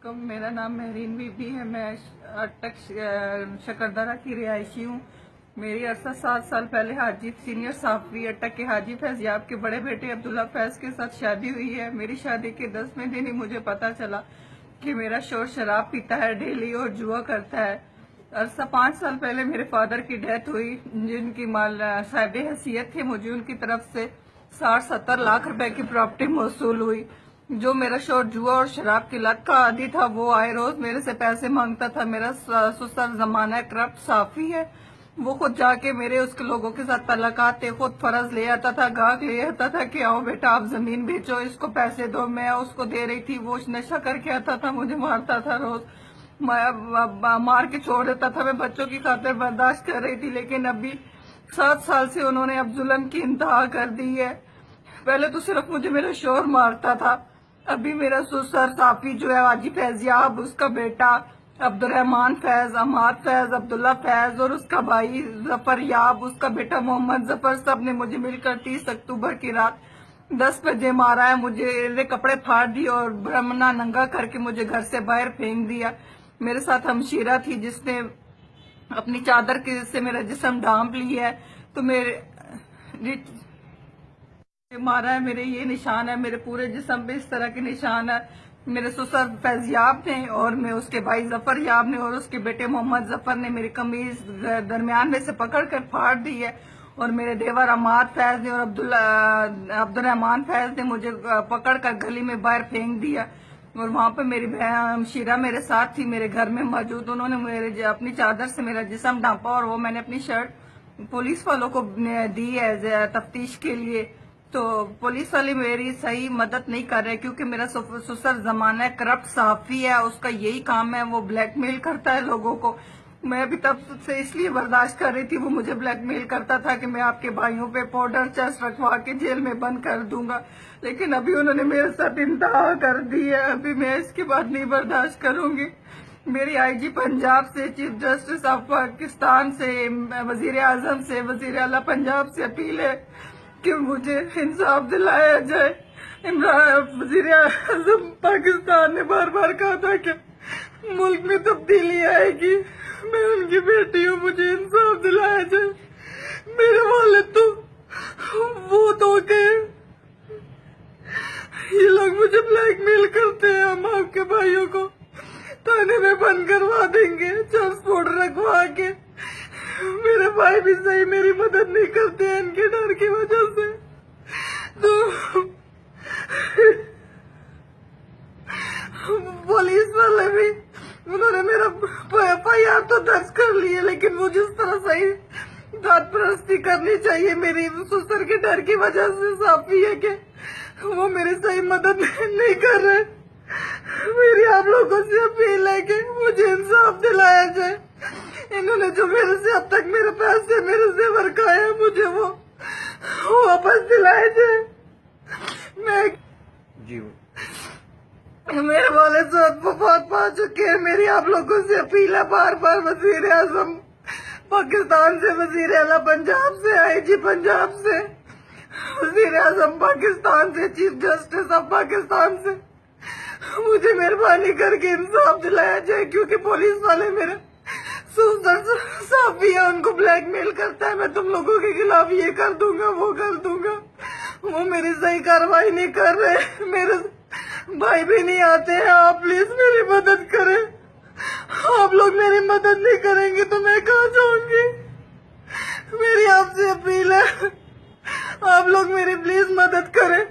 علیکم، میرا نام مہرین بی بی ہے۔ میں اٹک شکردرہ کی رہائشی ہوں۔ میری عرصہ 7 سال پہلے حاجی سینئر صحافی اٹک کے حاجی فیضیاب کے بڑے بیٹے عبداللہ فیض کے ساتھ شادی ہوئی ہے۔ میری شادی کے 10ویں دن ہی مجھے پتا چلا کہ میرا شوہر شراب پیتا ہے ڈیلی اور جوا کرتا ہے۔ عرصہ 5 سال پہلے میرے فادر کی ڈیتھ ہوئی، جن کی صاحب حیثیت تھے۔ مجھے ان کی طرف سے 60-70 لاکھ روپے کی پراپرٹی موصول ہوئی۔ جو میرا شوہر جوا اور شراب کی لت کا عادی تھا، وہ آئے روز میرے سے پیسے مانگتا تھا۔ میرا سسر زمانہ کرپٹ صحافی ہے، وہ خود جا کے میرے اس کے لوگوں کے ساتھ تعلقات تھے، خود فرض لے آتا تھا، گاہک لے آتا تھا کہ آؤ بیٹا آپ زمین بیچو، اس کو پیسے دو۔ میں اس کو دے رہی تھی، وہ نشہ کر کے آتا تھا، مجھے مارتا تھا، روز مار کے چھوڑ دیتا تھا۔ میں بچوں کی خاطر برداشت کر رہی تھی، لیکن ابھی 7 سال سے انہوں نے اب ظلم کی انتہا کر دی ہے۔ پہلے تو صرف مجھے میرا شوہر مارتا تھا، ابھی میرا سسر صحافی جو ہے حاجی فیضیاب، اس کا بیٹا عبدالرحمان فیض، عماد فیض، عبداللہ فیض اور اس کا بھائی ظفر یاب، اس کا بیٹا محمد ظفر، سب نے مجھے مل کر 30 اکتوبر کی رات 10 بجے مارا ہے۔ مجھے کپڑے پھاڑ دیے اور برہمنا ننگا کر کے مجھے گھر سے باہر پھینک دیا۔ میرے ساتھ ہمشیرہ تھی جس نے اپنی چادر سے میرا جسم ڈھانپ لی ہے، تو میرے مارا ہے، میرے یہ نشان ہے، میرے پورے جسم پہ اس طرح کے نشان ہے۔ میرے سسر فیضیاب نے اور میں اس کے بھائی ظفر یاب نے اور اس کے بیٹے محمد ظفر نے میری قمیض درمیان میں سے پکڑ کر پھاڑ دی ہے، اور میرے دیور عماد فیض نے اور عبدالرحمان فیض نے مجھے پکڑ کر گلی میں باہر پھینک دیا، اور وہاں پہ میری بہن شیرہ میرے ساتھ تھی، میرے گھر میں موجود۔ انہوں نے اپنی چادر سے میرا جسم ڈھانپا، اور وہ میں نے اپنی شرٹ پولیس والوں کو دی ہے تفتیش کے لیے، تو پولیس والے میری صحیح مدد نہیں کر رہے، کیونکہ میرا سسر زمانہ کرپٹ صحافی ہے، اس کا یہی کام ہے، وہ بلیک میل کرتا ہے لوگوں کو۔ میں بھی تب سے اس لیے برداشت کر رہی تھی، وہ مجھے بلیک میل کرتا تھا کہ میں آپ کے بھائیوں پہ پاؤڈر چسٹ رکھوا کے جیل میں بند کر دوں گا، لیکن ابھی انہوں نے میرے ساتھ انتہا کر دی ہے۔ ابھی میں اس کے بعد نہیں برداشت کروں گی۔ میری آئی جی پنجاب سے، چیف جسٹس آف پاکستان سے، وزیر اعظم سے، وزیر اعلیٰ پنجاب سے اپیل ہے کہ مجھے انصاف دلایا جائے۔ وزیر اعظم پاکستان نے بار بار کہا تھا کہ ملک میں تبدیلی آئے گی، میں ان کی بیٹی ہوں، مجھے انصاف دلایا جائے۔ میرے والد تو وہ تو گئے، یہ لوگ مجھے بلیک میل کرتے ہیں، ہم آپ کے بھائیوں کو تھانے میں بند کروا دیں گے ٹرانسپورٹ رکھوا کے۔ میرے بھائی بھی صحیح میری مدد نہیں کرتے ہیں ان کے ڈر کی وجہ سے، تو پولیس والے بھی انہوں نے میرا ایف آئی آر تو درج کر لی ہے، لیکن وہ جس طرح صحیح داد پرستی کرنی چاہیے میری سسر کے ڈر کی وجہ سے صافی ہے کہ وہ میری صحیح مدد نہیں کر رہے۔ میری آپ لوگوں سے اپیل ہے کہ مجھے انصاف دلایا جائے۔ انہوں نے جو میرے سے اب تک میرے پیسے میرے زیور کھائے ہیں، مجھے وہ واپس دلائے جائے۔ میرے والد صاحب وفات پا چکے ہیں، میری آپ لوگوں سے اپیل ہے بار بار، وزیر اعظم پاکستان سے، وزیر اعلیٰ پنجاب سے، آئی جی پنجاب سے، وزیر اعظم پاکستان سے، چیف جسٹس آف پاکستان سے، مجھے مہربانی کر کے انصاف دلایا جائے، کیونکہ پولیس والے میرے سسر صحافی ہے، ان کو بلیک میل کرتا ہے، میں تم لوگوں کے خلاف یہ کر دوں گا، وہ کر دوں گا۔ وہ میری صحیح کارروائی نہیں کر رہے، میرے بھائی بھی نہیں آتے ہیں۔ آپ پلیز میری مدد کریں، آپ لوگ میری مدد نہیں کریں گے تو میں کہاں جاؤں گی؟ میری آپ سے اپیل ہے، آپ لوگ میری پلیز مدد کریں۔